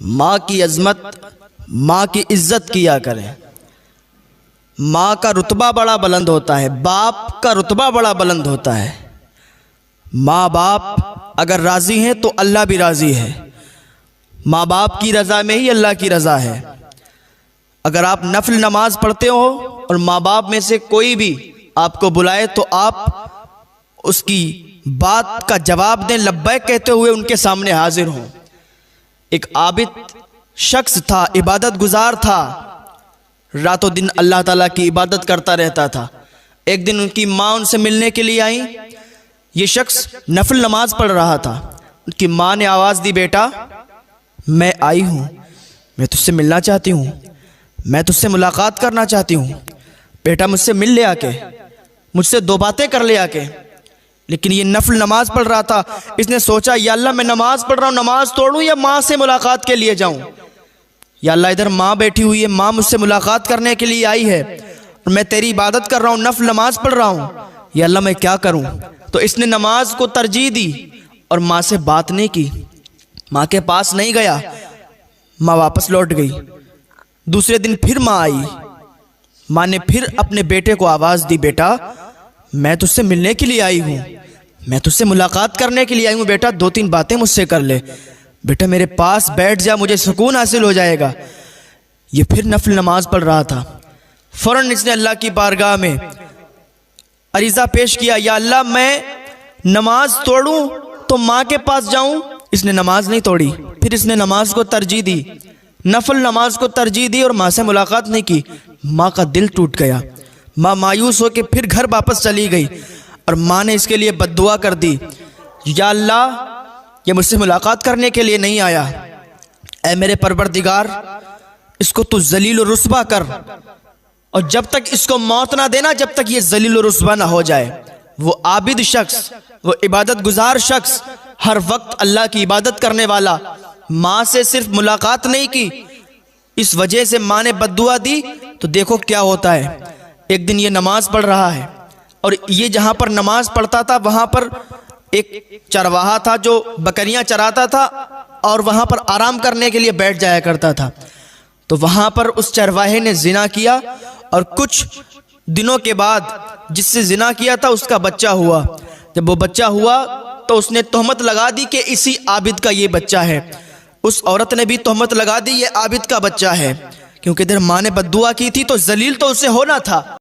ماں کی عظمت، ماں کی عزت کیا کریں۔ ماں کا رتبہ بڑا بلند ہوتا ہے، باپ کا رتبہ بڑا بلند ہوتا ہے۔ ماں باپ اگر راضی ہیں تو اللہ بھی راضی ہے۔ ماں باپ کی رضا میں ہی اللہ کی رضا ہے۔ اگر آپ نفل نماز پڑھتے ہو اور ماں باپ میں سے کوئی بھی آپ کو بلائے تو آپ اس کی بات کا جواب دیں، لبیک کہتے ہوئے ان کے سامنے حاضر ہوں۔ ایک عابد شخص تھا، عبادت گزار تھا، رات و دن اللہ تعالیٰ کی عبادت کرتا رہتا تھا۔ ایک دن ان کی ماں ان سے ملنے کے لیے آئیں۔ یہ شخص نفل نماز پڑھ رہا تھا۔ ان کی ماں نے آواز دی، بیٹا میں آئی ہوں، میں تجھ سے ملنا چاہتی ہوں، میں تجھ سے ملاقات کرنا چاہتی ہوں، بیٹا مجھ سے مل لے آ کے، مجھ سے دو باتیں کر لے آ کے۔ لیکن یہ نفل نماز پڑھ رہا تھا۔ اس نے سوچا یا اللہ میں نماز پڑھ رہا ہوں، نماز توڑوں یا ماں سے ملاقات کے لیے جاؤں؟ یا اللہ ادھر ماں بیٹھی ہوئی ہے، ماں مجھ سے ملاقات کرنے کے لیے آئی ہے اور میں تیری عبادت کر رہا ہوں، نفل نماز پڑھ رہا ہوں، یا اللہ میں کیا کروں؟ تو اس نے نماز کو ترجیح دی اور ماں سے بات نہیں کی، ماں کے پاس نہیں گیا۔ ماں واپس لوٹ گئی۔ دوسرے دن پھر ماں آئی۔ ماں نے پھر اپنے بیٹے کو آواز دی، بیٹا میں تجھ سے ملنے کے لیے آئی ہوں، میں تجھ سے ملاقات کرنے کے لیے آئی ہوں، بیٹا دو تین باتیں مجھ سے کر لے، بیٹا میرے پاس بیٹھ جا، مجھے سکون حاصل ہو جائے گا۔ یہ پھر نفل نماز پڑھ رہا تھا۔ فوراً اس نے اللہ کی بارگاہ میں عریضہ پیش کیا، یا اللہ میں نماز توڑوں تو ماں کے پاس جاؤں؟ اس نے نماز نہیں توڑی، پھر اس نے نماز کو ترجیح دی، نفل نماز کو ترجیح دی اور ماں سے ملاقات نہیں کی۔ ماں کا دل ٹوٹ گیا۔ ماں مایوس ہو کے پھر گھر واپس چلی گئی اور ماں نے اس کے لیے بد دعا کر دی، یا اللہ یہ مجھ سے ملاقات کرنے کے لیے نہیں آیا، اے میرے پروردگار اس کو تو ذلیل و رسوا کر، اور جب تک اس کو موت نہ دینا جب تک یہ ذلیل و رسوا نہ ہو جائے۔ وہ عابد شخص، وہ عبادت گزار شخص، ہر وقت اللہ کی عبادت کرنے والا، ماں سے صرف ملاقات نہیں کی، اس وجہ سے ماں نے بد دعا دی تو دیکھو کیا ہوتا ہے۔ ایک دن یہ نماز پڑھ رہا ہے اور یہ جہاں پر نماز پڑھتا تھا وہاں پر ایک چرواہا تھا جو بکریاں چراتا تھا اور وہاں پر آرام کرنے کے لیے بیٹھ جایا کرتا تھا۔ تو وہاں پر اس چرواہے نے زنا کیا اور کچھ دنوں کے بعد جس سے زنا کیا تھا اس کا بچہ ہوا۔ جب وہ بچہ ہوا تو اس نے تہمت لگا دی کہ اسی عابد کا یہ بچہ ہے۔ اس عورت نے بھی تہمت لگا دی یہ عابد کا بچہ ہے، کیونکہ ادھر ماں نے بد دعا کی تھی تو ذلیل تو اسے ہونا تھا۔